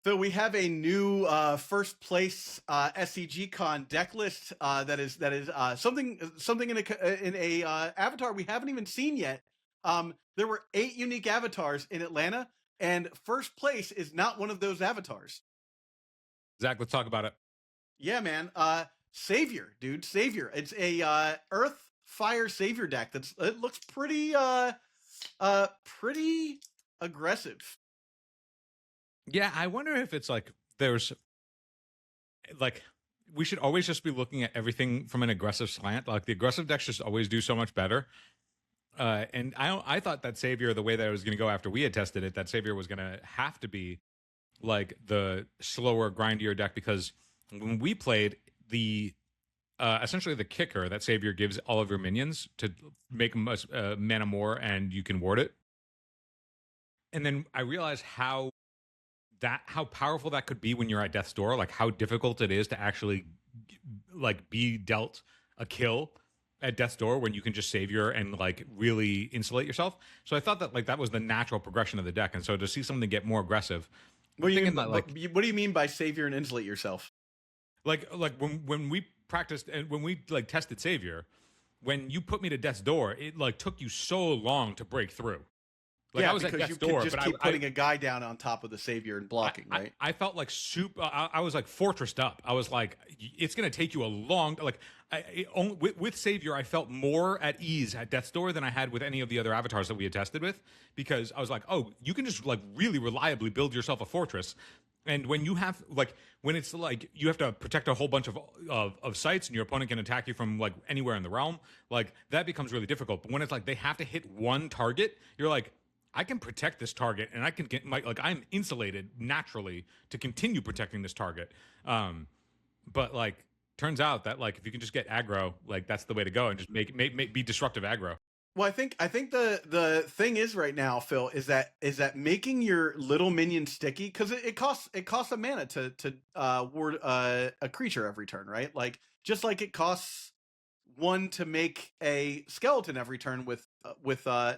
So we have a new first place SCGCon deck list that is something in a avatar we haven't even seen yet. There were 8 unique avatars in Atlanta, and first place is not one of those avatars. Zach, let's talk about it. Yeah, man. Savior, dude, Savior. It's a Earth Fire Savior deck. It looks pretty pretty aggressive. Yeah, I wonder if it's like there's like we should always just be looking at everything from an aggressive slant. Like the aggressive decks just always do so much better. And I thought that Savior, the way that it was going to go after we had tested it, that Savior was going to have to be like the slower, grindier deck, because when we played the essentially the kicker that Savior gives all of your minions to make them mana more, and you can ward it. And then I realized how powerful that could be when you're at death's door, like how difficult it is to actually like be dealt a kill at death's door when you can just Savior and like really insulate yourself. So I thought that like that was the natural progression of the deck, and so to see something get more aggressive. What do you mean by Savior and insulate yourself? Like when we practiced and when we like tested Savior, when you put me to death's door, it like took you so long to break through. Like yeah, I was because at you death's door, could just but keep putting a guy down on top of the Savior and blocking, right? I felt like super. I was like fortressed up. I was like, it's going to take you a long. Like with Savior, I felt more at ease at death's door than I had with any of the other avatars that we had tested with, because I was like, oh, you can just like really reliably build yourself a fortress. And when you have like when it's like you have to protect a whole bunch of sites, and your opponent can attack you from like anywhere in the realm, like that becomes really difficult. But when it's like they have to hit one target, you're like, I can protect this target, and I can get I'm insulated naturally to continue protecting this target. But like turns out that like if you can just get aggro, like that's the way to go, and just make be disruptive aggro. Well, I think the thing is right now, Phil, is that making your little minion sticky, because it costs a mana to ward a creature every turn, right? Like just like it costs 1 to make a skeleton every turn with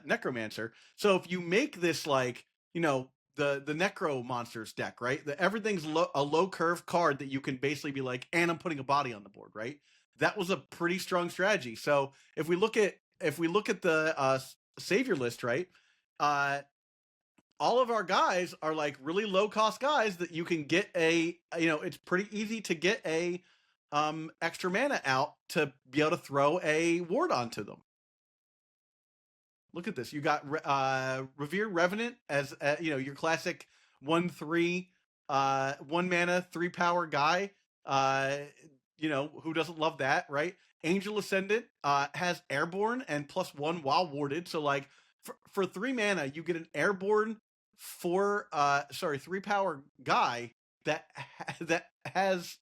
Necromancer. So if you make this like the Necromancers deck, right? Everything's a low curve card that you can basically be like, and I'm putting a body on the board, right? That was a pretty strong strategy. So if we look at the Savior list, right? All of our guys are like really low cost guys that you can get it's pretty easy to get a extra mana out to be able to throw a ward onto them. Look at this. You got Revere Revenant as your classic 1/3 1 mana 3 power guy. Who doesn't love that, right? Angel Ascendant has Airborne and +1 while warded. So like for 3 mana, you get an Airborne 3 power guy that has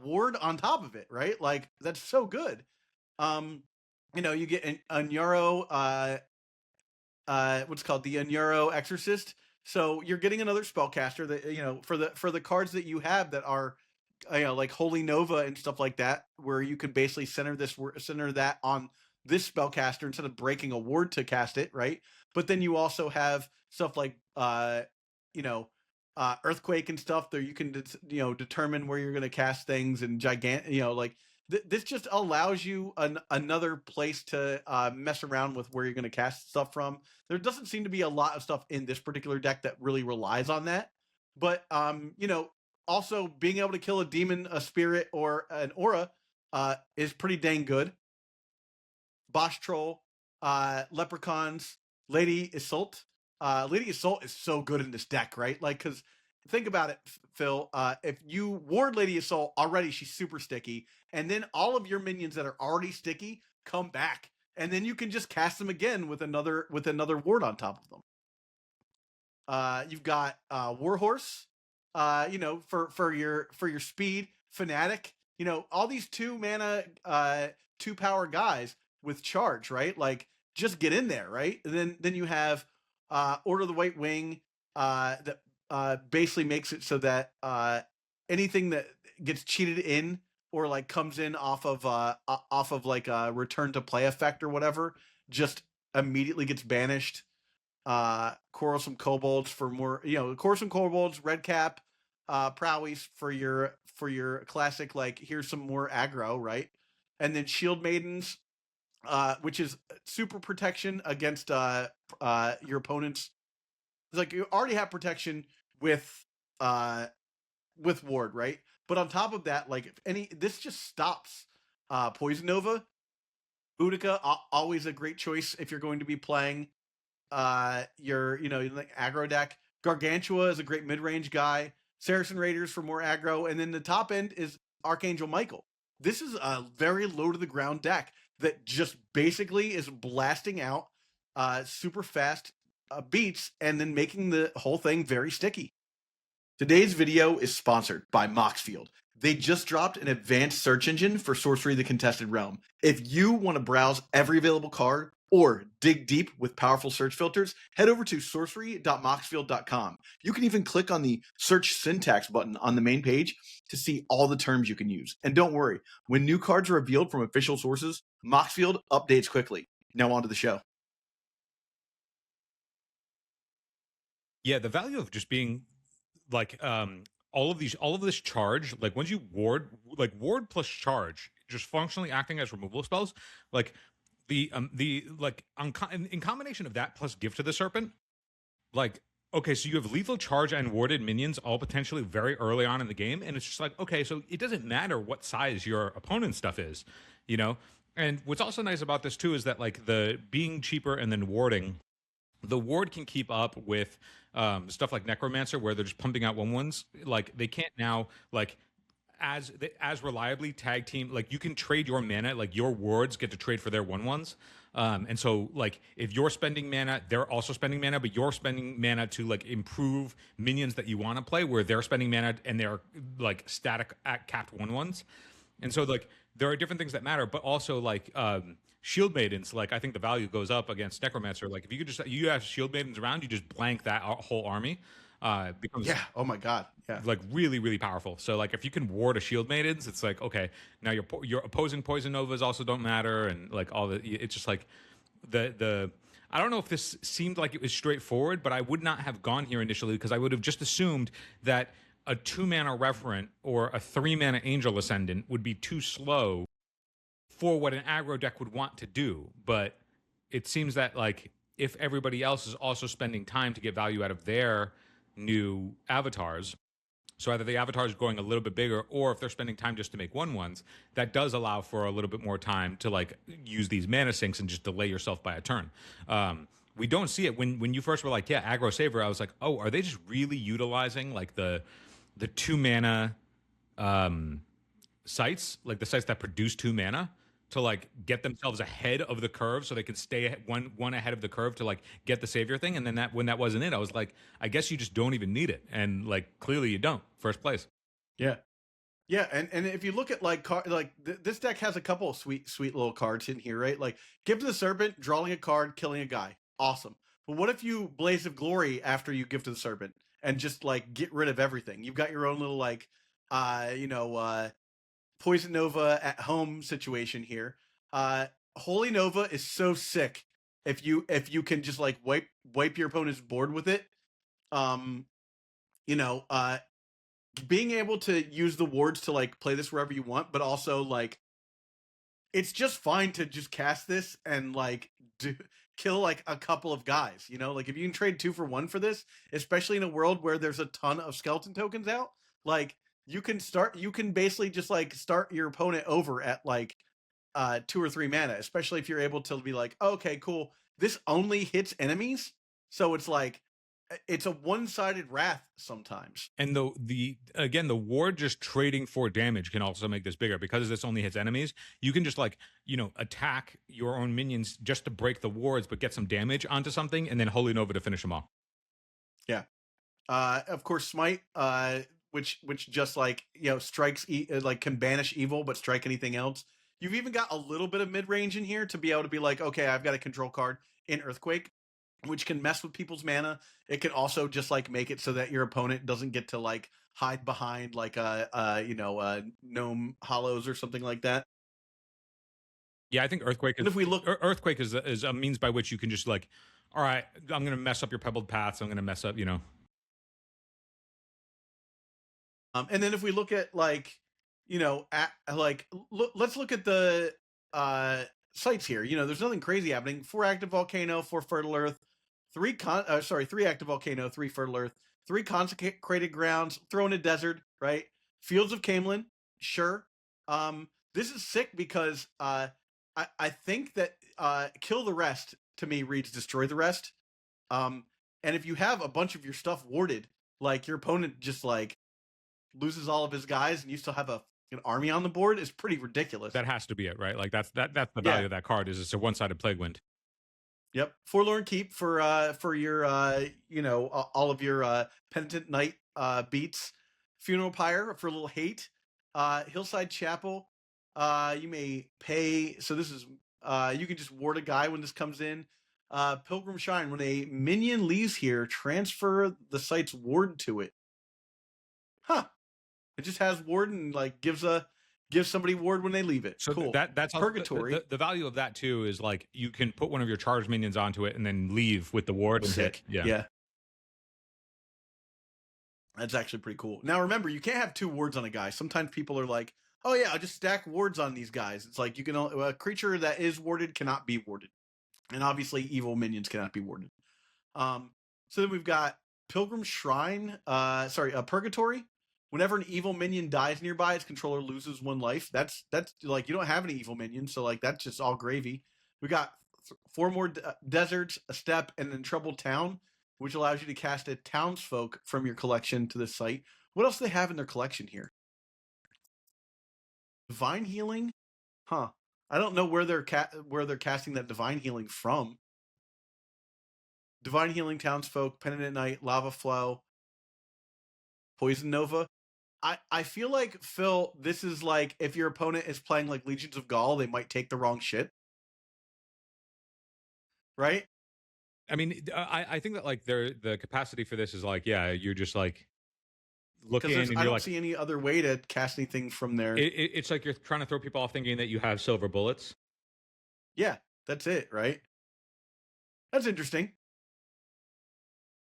ward on top of it, right? Like that's so good. You get an Unyuro what's called the Unyuro Exorcist. So you're getting another spellcaster that for the cards that you have that are like Holy Nova and stuff like that, where you can basically center that on this spellcaster instead of breaking a ward to cast it, right? But then you also have stuff like Earthquake and stuff that you can determine where you're going to cast things, and this just allows you another place to mess around with where you're going to cast stuff from. There doesn't seem to be a lot of stuff in this particular deck that really relies on that, but also being able to kill a demon, a spirit, or an aura is pretty dang good. Bosch Troll, Leprechauns, Lady Iseult. Lady Iseult is so good in this deck, right? Like, because think about it, Phil. If you ward Lady Iseult already, she's super sticky, and then all of your minions that are already sticky come back, and then you can just cast them again with another ward on top of them. You've got Warhorse, for your speed, Fanatic, all these 2 mana 2 power guys with charge, right? Like just get in there, right? And then you have Order of the White Wing that basically makes it so that anything that gets cheated in or like comes in off of like a return to play effect or whatever just immediately gets banished. Quarrelsome Kobolds for more, Quarrelsome Kobolds, Red Cap, prowess for your classic, like, here's some more aggro, right? And then Shield Maidens, which is super protection against your opponent's. It's like you already have protection with uh ward, right? But on top of that, like, if any, this just stops Poison Nova. Boudica, always a great choice if you're going to be playing your, like, aggro deck. Gargantua is a great mid-range guy. Saracen Raiders for more aggro, and then the top end is Archangel Michael. This is a very low to the ground deck that just basically is blasting out super fast beats and then making the whole thing very sticky. Today's video is sponsored by Moxfield. They just dropped an advanced search engine for Sorcery the Contested Realm. If you want to browse every available card or dig deep with powerful search filters, head over to sorcery.moxfield.com. You can even click on the search syntax button on the main page to see all the terms you can use. And don't worry, when new cards are revealed from official sources, Moxfield updates quickly. Now on to the show. Yeah, the value of just being like all of this charge, like once you ward plus charge, just functionally acting as removal spells, like the in combination of that plus Gift to the Serpent, like, okay, so you have lethal charge and warded minions all potentially very early on in the game, and it's just like, okay, so it doesn't matter what size your opponent's stuff is, you know. And what's also nice about this too is that, like, the being cheaper and then warding, the ward can keep up with stuff like Necromancer, where they're just pumping out 1/1s. Like, they can't now, like, as reliably tag team. Like, you can trade your mana, like your wards get to trade for their 1/1s. And so, like, if you're spending mana, they're also spending mana, but you're spending mana to, like, improve minions that you want to play, where they're spending mana and they're, like, static at capped 1/1s. And so, like, there are different things that matter, but also, like, Shield Maidens, like, I think the value goes up against Necromancer. Like, if you could just, you have Shield Maidens around, you just blank that whole army. Becomes, Yeah. Oh my God. Yeah. like, really, really powerful. So, like, if you can ward a Shield Maidens, it's like, okay, now your opposing Poison Novas also don't matter, and, like, all the, it's just like the I don't know if this seemed like it was straightforward, but I would not have gone here initially, because I would have just assumed that a 2-mana Reverent or a 3-mana Angel Ascendant would be too slow for what an aggro deck would want to do. But it seems that, like, if everybody else is also spending time to get value out of their new avatars, so either the avatar is going a little bit bigger, or if they're spending time just to make 1/1s, that does allow for a little bit more time to, like, use these mana sinks and just delay yourself by a turn. We don't see it when you first were like, yeah, Aggro Savior. I was like, oh, are they just really utilizing, like, the 2-mana sites, like the sites that produce 2 mana, to, like, get themselves ahead of the curve, so they can stay one ahead of the curve to, like, get the savior thing. And then when that wasn't it, I was like, I guess you just don't even need it. And, like, clearly you don't. First place. Yeah. Yeah, and if you look at, like, this deck has a couple of sweet little cards in here, right? Like, Gift to the Serpent, drawing a card, killing a guy, awesome. But what if you Blaze of Glory after you Gift to the Serpent and just, like, get rid of everything? You've got your own little, like, Poison Nova at home situation here. Holy Nova is so sick if you can just, like, wipe your opponent's board with it. Being able to use the wards to, like, play this wherever you want, but also, like, it's just fine to just cast this and, like, kill, like, a couple of guys, you know? Like, if you can trade 2 for 1 for this, especially in a world where there's a ton of skeleton tokens out, like, you can basically just, like, start your opponent over at, like, 2 or 3 mana, especially if you're able to be like, oh, okay, cool, this only hits enemies, so it's like, it's a one-sided wrath sometimes. And the again, the ward just trading for damage can also make this bigger, because this only hits enemies. You can just, like, attack your own minions just to break the wards, but get some damage onto something, and then Holy Nova to finish them off. Yeah. Of course, Smite, which just, like, strikes, like, can banish evil but strike anything else. You've even got a little bit of mid-range in here to be able to be like, okay, I've got a control card in Earthquake, which can mess with people's mana. It can also just, like, make it so that your opponent doesn't get to, like, hide behind, like, gnome hollows or something like that. Yeah, I think Earthquake And if we look, Earthquake is a means by which you can just, like, all right, I'm going to mess up your pebbled paths. I'm going to mess up, And then if we look at like, let's look at the sites here. There's nothing crazy happening. 4 active volcano, 4 fertile earth, 3 active volcano, 3 fertile earth, 3 consecrated grounds, throw in a desert, right? Fields of Camelin, sure. This is sick because I think that kill the rest to me reads destroy the rest. And if you have a bunch of your stuff warded, like your opponent just like loses all of his guys and you still have an army on the board is pretty ridiculous. That has to be it, right? Like that's the value Yeah. of that card is it's a one-sided plague wind. Yep. Forlorn Keep for your all of your Penitent Knight beats. Funeral Pyre for a little hate. Hillside Chapel. You may pay. So this is you can just ward a guy when this comes in. Pilgrim Shrine. When a minion leaves here, transfer the site's ward to it. Huh. It just has ward and like gives somebody ward when they leave it. So cool. That's Purgatory. The value of that too is like you can put one of your charged minions onto it and then leave with the ward and Sick. hit. Yeah. That's actually pretty cool. Now remember, you can't have 2 wards on a guy. Sometimes people are like, "Oh yeah, I'll just stack wards on these guys." It's like you can a creature that is warded cannot be warded, and obviously evil minions cannot be warded. So then we've got Pilgrim Shrine. Purgatory. Whenever an evil minion dies nearby, its controller loses 1 life. That's like you don't have any evil minions, so like that's just all gravy. We got 4 more deserts, a step, and then Troubled Town, which allows you to cast a townsfolk from your collection to this site. What else do they have in their collection here? Divine Healing? Huh. I don't know where they're casting that Divine Healing from. Divine Healing, Townsfolk, Penitent Knight, Lava Flow, Poison Nova. I feel like, Phil, this is like if your opponent is playing like Legions of Gaul, they might take the wrong shit. Right? I mean, I think that like the capacity for this is like, yeah, you're just like looking and I don't like, see any other way to cast anything from there. It's like you're trying to throw people off thinking that you have silver bullets. Yeah, that's it, right? That's interesting.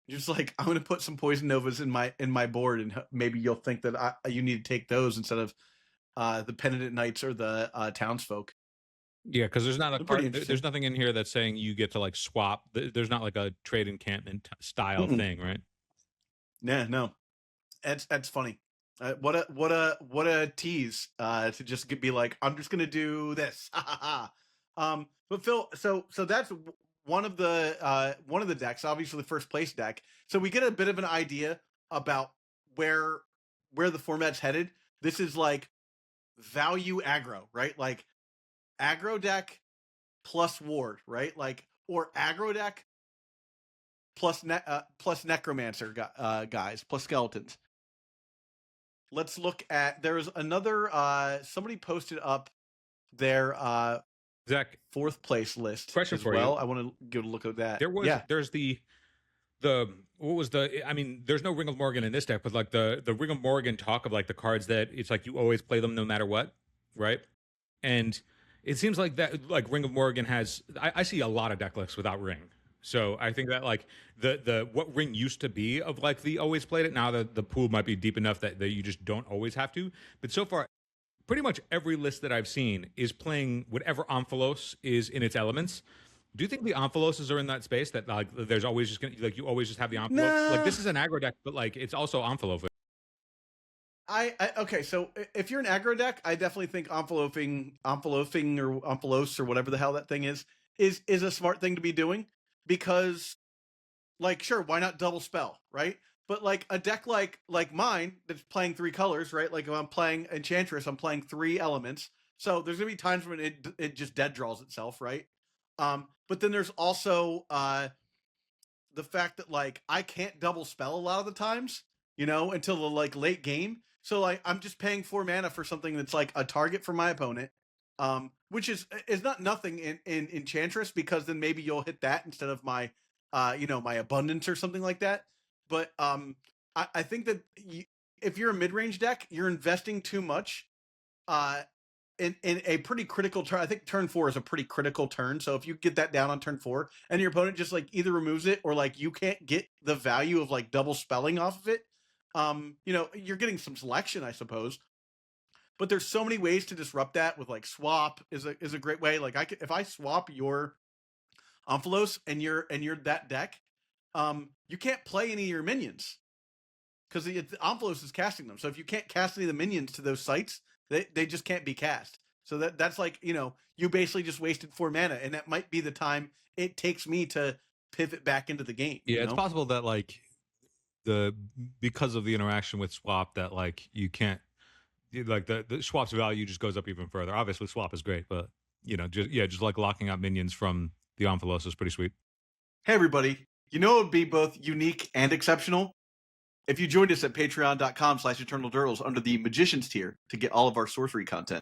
You're just like, I'm going to put some Poison Novas in my board, and maybe you'll think that you need to take those instead of the Penitent Knights or the Townsfolk. Yeah, because there's not a card, there's nothing in here that's saying you get to like swap. There's not like a trade encampment style thing, right? Yeah, no, that's funny. What a tease to just be like, I'm just gonna do this. But Phil, so that's one of the decks, obviously the first place deck. So we get a bit of an idea about where the format's headed. This is like value aggro, right? Like aggro deck plus ward, right? Like, or aggro deck plus necromancer guys plus skeletons. Let's look at, there's another somebody posted up their Zac, 4th place list question as for well. you. I want to go look at that. There's the what was the, I mean, there's no Ring of Morgan in this deck, but like the Ring of Morgan talk of like the cards that it's like you always play them no matter what, right? And it seems like that, like Ring of Morgan has, I see a lot of deck lists without Ring. So I think that like the what Ring used to be of like the always played it, now the pool might be deep enough that you just don't always have to. But so far, pretty much every list that I've seen is playing whatever Omphalos is in its elements. Do you think the Omphiloses are in that space that like there's always just gonna, like you always just have the Omphalos? No. Like this is an aggro deck, but like it's also Omphalos. Okay, so if you're an aggro deck, I definitely think Omphalosing or Omphalos or whatever the hell that thing is a smart thing to be doing, because like, sure, why not double spell, right? But like a deck like mine that's playing 3 colors, right? Like if I'm playing Enchantress, I'm playing 3 elements. So there's gonna be times when it just dead draws itself, right? But then there's also the fact that like I can't double spell a lot of the times, until the like late game. So like I'm just paying 4 mana for something that's like a target for my opponent, which is not nothing in Enchantress, because then maybe you'll hit that instead of my my abundance or something like that. But I think that if you're a mid-range deck, you're investing too much in a pretty critical turn. I think turn 4 is a pretty critical turn. So if you get that down on turn 4 and your opponent just like either removes it or like you can't get the value of like double spelling off of it, You know, you're getting some selection, I suppose, but there's so many ways to disrupt that. With like swap is a great way. Like if I swap your Omphalos and you're that deck, you can't play any of your minions because the Omphalos is casting them. So if you can't cast any of the minions to those sites, they just can't be cast. So that's like, you know, you basically just wasted 4 mana, and that might be the time it takes me to pivot back into the game. Yeah, you it's know? possible that like because of the interaction with swap that like you can't like the swap's value just goes up even further. Obviously, swap is great, but you know, just like locking out minions from the Omphalos is pretty sweet. Hey everybody, you know it would be both unique and exceptional if you joined us at patreon.com/Eternal Durdles under the Magicians tier to get all of our sorcery content.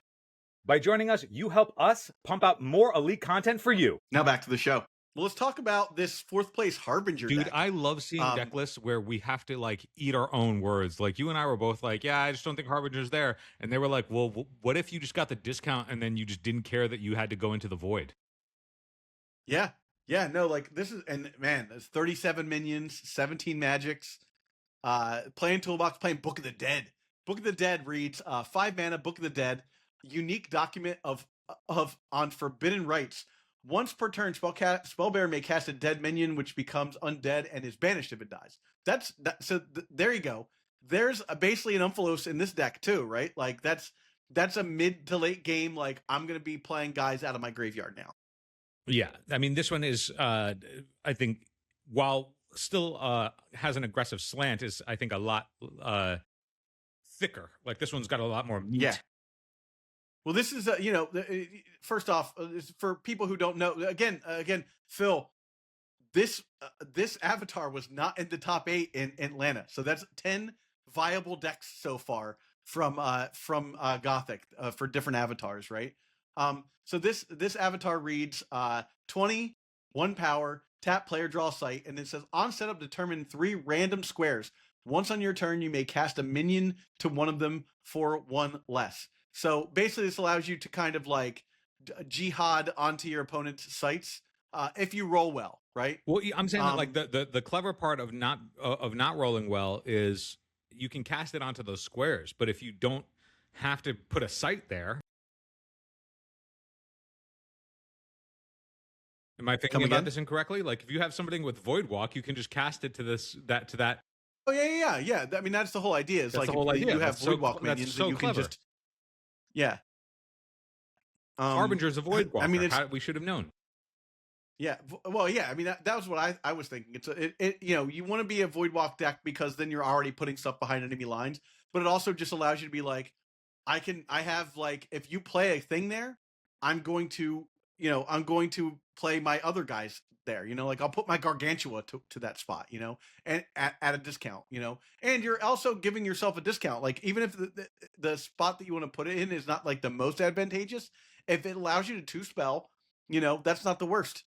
By joining us, you help us pump out more elite content for you. Now back to the show. Well, let's talk about this 4th place Harbinger Dude, deck. I love seeing deck lists where we have to like eat our own words. Like you and I were both like, yeah, I just don't think Harbinger's there. And they were like, well, what if you just got the discount and then you just didn't care that you had to go into the void? Yeah. Yeah, no, like this is, and man, there's 37 minions, 17 magics, playing toolbox, playing Book of the Dead. Book of the Dead reads 5 mana, Book of the Dead, unique document of on forbidden rights. Once per turn, spellbearer may cast a dead minion, which becomes undead and is banished if it dies. There you go. There's basically an Umphalos in this deck too, right? Like that's a mid to late game. Like I'm gonna be playing guys out of my graveyard now. Yeah, I mean this one is, I think, while still has an aggressive slant, is I think a lot thicker. Like this one's got a lot more meat. Yeah. Well, this is, you know, first off, for people who don't know, again, Phil, this avatar was not in the top 8 in Atlanta, so that's 10 viable decks so far from Gothic for different avatars, right? So this avatar reads 20, 1 power, tap player draw site, and it says on setup determine 3 random squares. Once on your turn, you may cast a minion to one of them for 1 less. So basically, this allows you to kind of like jihad onto your opponent's sites if you roll well, right? Well, I'm saying that like the clever part of not rolling well is you can cast it onto those squares, but if you don't have to put a site there. Am I thinking about this incorrectly? Like if you have something with Void Walk, you can just cast it to that. Oh yeah. I mean, that's the whole idea. Is that's like the whole idea. You have Void Walk minions, so and you clever. can just yeah. Harbinger's a Void Walker. I mean, we should have known. Yeah, well, yeah. I mean, that was what I was thinking. It you know, you want to be a Void Walk deck because then you're already putting stuff behind enemy lines, but it also just allows you to be like, I have like, if you play a thing there, I'm going to play my other guys there. You know, like I'll put my Gargantua to that spot. You know, and at a discount. You know, and you're also giving yourself a discount. Like even if the spot that you want to put it in is not like the most advantageous, if it allows you to 2-spell, you know, that's not the worst.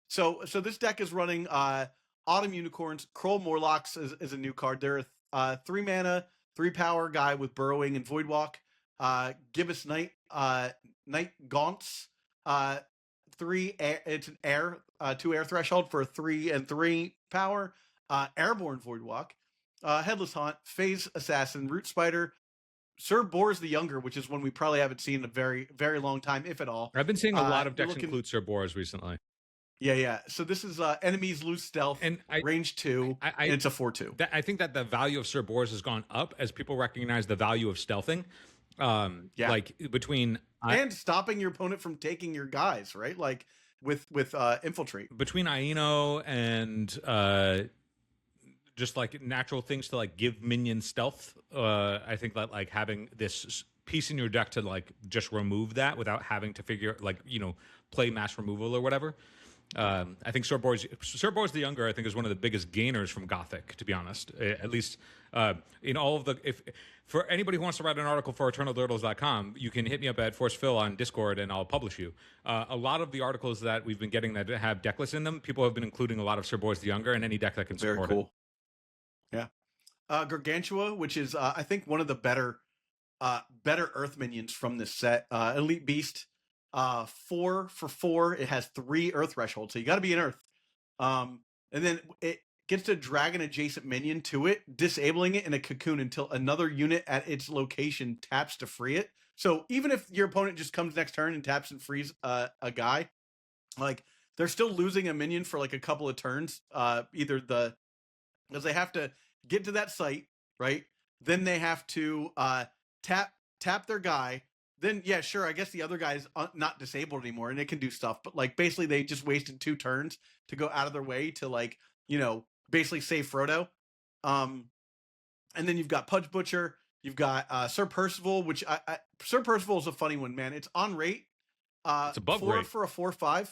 So this deck is running Autumn Unicorns. Kroll Morlocks is a new card. They're a 3 mana, 3 power guy with Burrowing and Void Walk. Gibbous Night Gaunts. 3 air, it's an air, 2 air threshold for a 3 and 3 power. Airborne Void Walk. Headless Haunt, Phase Assassin, Root Spider, Sir Boars the Younger, which is one we probably haven't seen in a very, very long time, if at all. I've been seeing a lot of decks include Sir Boars recently. Yeah. So this is enemies lose stealth, and range 2, and it's a 4/2. I think that the value of Sir Boars has gone up as people recognize the value of stealthing. Like between and stopping your opponent from taking your guys, right? Like with infiltrate. Between Aino and just like natural things to like give minions stealth. I think that like having this piece in your deck to like just remove that without having to figure like, you know, play mass removal or whatever. I think Sir Boars the Younger, I think, is one of the biggest gainers from Gothic, to be honest. At least in all of the... For anybody who wants to write an article for EternalDurdles.com, you can hit me up at ForcePhil on Discord, and I'll publish you. A lot of the articles that we've been getting that have deck lists in them, people have been including a lot of Sir Boars the Younger and any deck that can support Very cool. Yeah. Gargantua, which is, I think, one of the better Earth minions from this set. Elite Beast. 4 for 4. It has 3 Earth thresholds, so you got to be an Earth. And then it gets to drag an adjacent minion to it, disabling it in a cocoon until another unit at its location taps to free it. So even if your opponent just comes next turn and taps and frees a guy, like they're still losing a minion for like a couple of turns. Because they have to get to that site, right? Then they have to tap their guy. Then yeah, sure, I guess the other guy's not disabled anymore and it can do stuff, but like basically they just wasted 2 turns to go out of their way to like, basically save Frodo. And then you've got Pudge Butcher, you've got Sir Percival, which Sir Percival is a funny one, man. It's on rate. It's above 4 rate for a 4/5.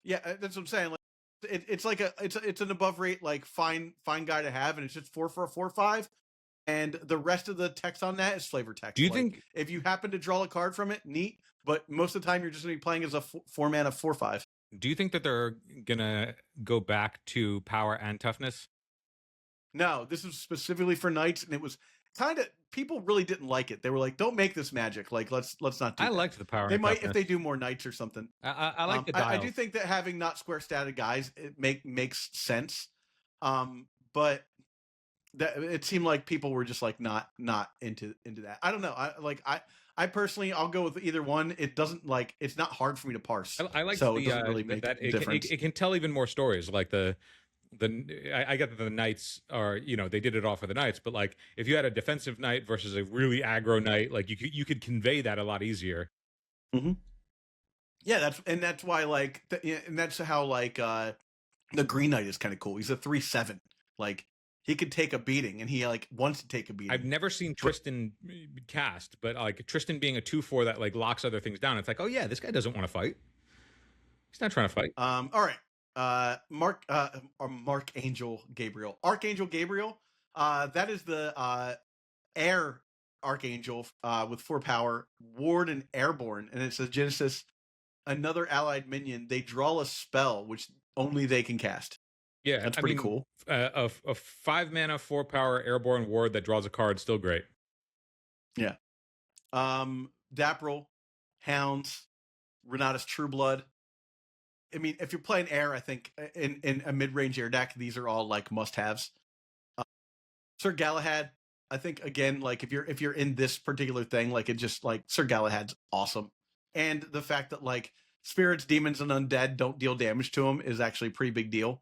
Yeah, that's what I'm saying. Like it's like it's an above rate like fine guy to have, and it's just 4 for a 4/5. And the rest of the text on that is flavor text. Do you like, think if you happen to draw a card from it, neat. But most of the time, you're just going to be playing as a 4-mana 4/5. Do you think that they're gonna go back to power and toughness? No, this is specifically for knights, and it was kind of people really didn't like it. They were like, "Don't make this Magic. Like, let's not do." I that. liked the power. They and might toughness. if they do more knights or something. I like the dials. I do think that having not square statted guys it makes sense. But that it seemed like people were just like not into that. I don't know. I personally I'll go with either one. It doesn't like it's not hard for me to parse. I like so the, it doesn't really make that a difference. it can tell even more stories. Like I get that the knights are they did it all for the knights, but like if you had a defensive knight versus a really aggro knight, like you could convey that a lot easier. Mm-hmm. Yeah, that's why like and that's how like the Green Knight is kind of cool. He's a 3/7. Like he could take a beating, and he like wants to take a beating. I've never seen Tristan cast, but like Tristan being a 2/4 that like locks other things down. It's like, oh yeah, this guy doesn't want to fight. He's not trying to fight. All right. Archangel Gabriel. That is the air Archangel with 4 power, ward and airborne, and it says Genesis. Another allied minion, they draw a spell which only they can cast. Yeah, that's pretty cool. A 5 mana 4 power airborne ward that draws a card, still great. Yeah. Dapril, Hounds, Renatus Trueblood. I mean, if you're playing air, I think in a mid-range air deck, these are all like must-haves. Sir Galahad, I think again, like if you're in this particular thing, like it just like Sir Galahad's awesome, and the fact that like spirits, demons, and undead don't deal damage to him is actually a pretty big deal.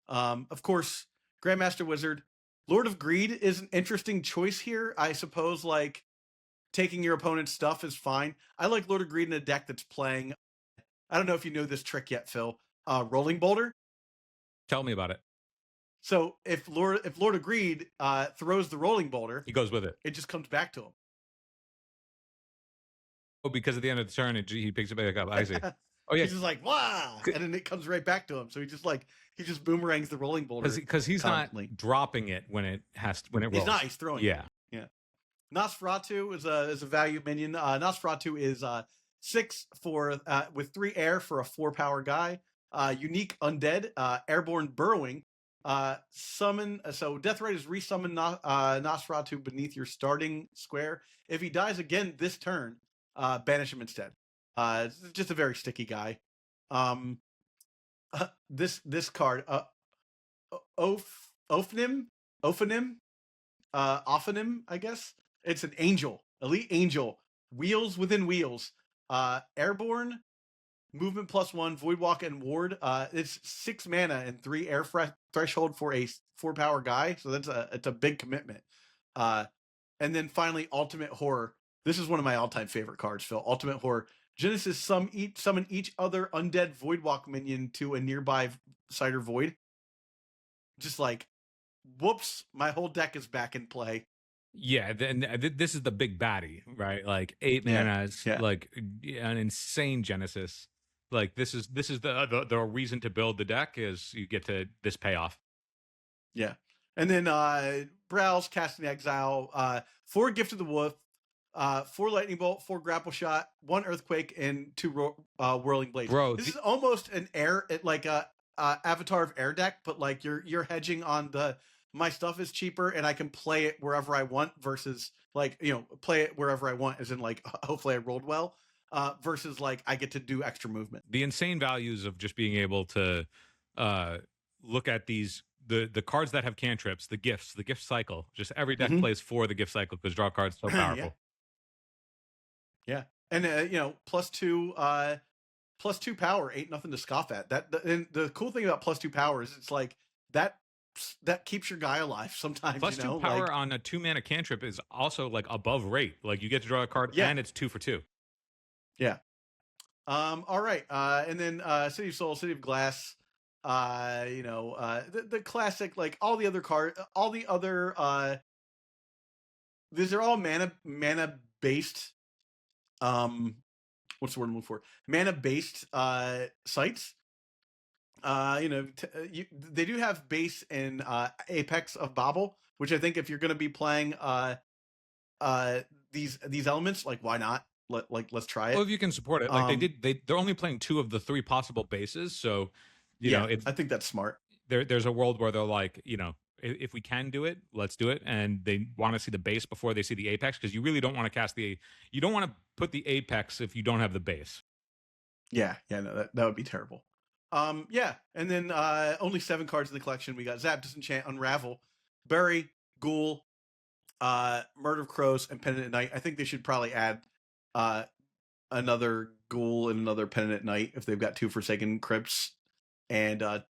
Of course, Grandmaster Wizard, Lord of Greed is an interesting choice here. I suppose like taking your opponent's stuff is fine. I like Lord of Greed in a deck that's playing. I don't know if you know this trick yet, Phil. Rolling Boulder. Tell me about it. So if Lord of Greed throws the Rolling Boulder, he goes with it. It just comes back to him. Oh, because at the end of the turn, he picks it back up. I see. Oh yeah, he's just like wow, and then it comes right back to him. So he just boomerangs the Rolling Boulder because he's constantly not dropping it when it rolls. He's not. He's throwing. Yeah. Nosferatu is a value minion. Nosferatu is 6 for with 3 air for a 4 power guy. Unique undead, airborne burrowing. Summon. So Deathrite is resummon Nosferatu beneath your starting square. If he dies again this turn, banish him instead. It's just a very sticky guy. This card, Ophanim, I guess. It's an angel, elite angel, wheels within wheels, airborne, movement +1, void walk and ward. It's 6 mana and 3 air threshold for a 4 power guy. So it's a big commitment. And then finally, Ultimate Horror. This is one of my all-time favorite cards, Phil. Ultimate Horror. Genesis summon each other undead void walk minion to a nearby site or void. Just like, whoops, my whole deck is back in play. Yeah, then this is the big baddie, right? Like 8 mana, like an insane Genesis. Like this is the reason to build the deck is you get to this payoff. Yeah, and then Browse, Casting Exile, 4 Gift of the Wolf, 4 Lightning Bolt, 4 Grapple Shot, 1 Earthquake, and 2 Whirling Blades. Bro, this is almost an air, like a Avatar of Air deck, but like you're hedging on my stuff is cheaper and I can play it wherever I want versus like, play it wherever I want as in like, hopefully I rolled well, versus like I get to do extra movement. The insane values of just being able to look at these the cards that have cantrips, the gifts, the gift cycle. Just every deck Mhm. plays for the gift cycle because draw cards so Yeah. powerful. Yeah, and +2 power ain't nothing to scoff at. And the cool thing about +2 power is it's like that keeps your guy alive sometimes. +2 power on a 2-mana cantrip is also like above rate. Like you get to draw a card Yeah. and it's 2 for 2. Yeah. All right. And then City of Soul, City of Glass. The classic, like all the other these are all mana based. What's the word I'm looking for? Mana based sites. They do have base in Apex of Bobble, which I think if you're going to be playing these elements, like why not? Let's try it. Well, if you can support it, like they're only playing 2 of the 3 possible bases, so you know, I think that's smart. There's a world where they're like, if we can do it, let's do it, and they want to see the base before they see the apex, because you really don't want to you don't want to put the apex if you don't have the base. Yeah, no, that would be terrible. And then only 7 cards in the collection. We got Zap, Disenchant, Unravel, Bury, Ghoul, Murder of Crows, and Penitent at Night. I think they should probably add another Ghoul and another Penitent at Night if they've got 2 Forsaken Crypts and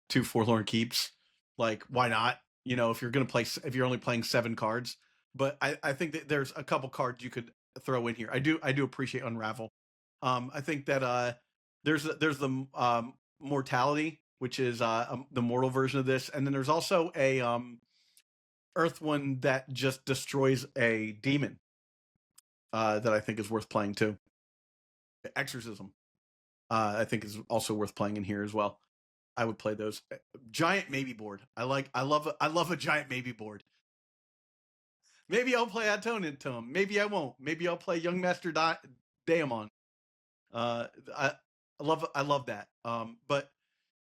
2 Forlorn Keeps. Like, why not? If you're only playing 7 cards. But I think that there's a couple cards you could throw in here. I do appreciate Unravel. I think that there's the Mortality, which is the mortal version of this, and then there's also a Earth one that just destroys a demon that I think is worth playing too. Exorcism, I think is also worth playing in here as well. I would play those. Giant maybe board. I love a giant maybe board. Maybe I'll play Atonement Tome. Maybe I won't. Maybe I'll play Young Master Daemon. I love that. But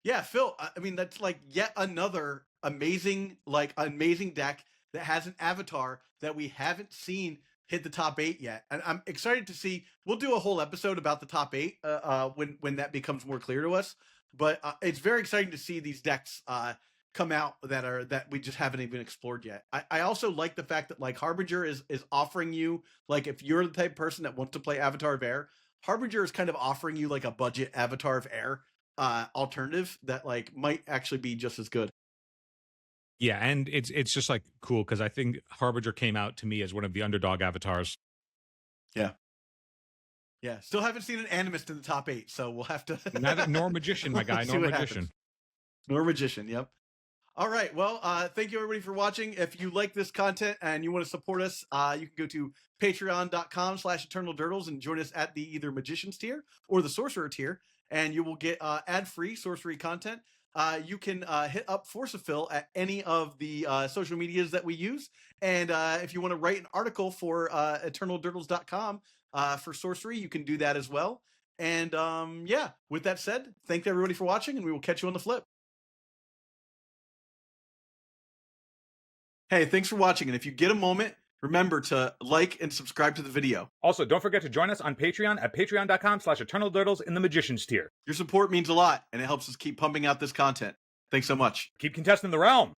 yeah, Phil, I mean, that's like yet another amazing deck that has an avatar that we haven't seen hit the top 8 yet. And I'm excited to see. We'll do a whole episode about the top 8 when that becomes more clear to us. But it's very exciting to see these decks come out that we just haven't even explored yet. I also like the fact that like Harbinger is offering you, like, if you're the type of person that wants to play Avatar of Air, Harbinger is kind of offering you like a budget Avatar of Air alternative that like might actually be just as good. Yeah, and it's just like cool because I think Harbinger came out to me as one of the underdog avatars. Yeah, still haven't seen an animist in the top 8, so we'll have to. Nor magician, my guy, nor magician. Nor magician. Yep. All right. Well, thank you everybody for watching. If you like this content and you want to support us, you can go to patreon.com/Eternal Durdles and join us at the either Magicians tier or the Sorcerer tier, and you will get ad-free sorcery content. You can hit up Force of Phil at any of the social medias that we use. And if you want to write an article for eternaldurdles.com for sorcery, you can do that as well. And with that said, thank everybody for watching, and we will catch you on the flip. Hey, thanks for watching. And if you get a moment, remember to like and subscribe to the video. Also, don't forget to join us on Patreon at patreon.com/Eternal Durdles in the Magicians tier. Your support means a lot, and it helps us keep pumping out this content. Thanks so much. Keep contesting the realm.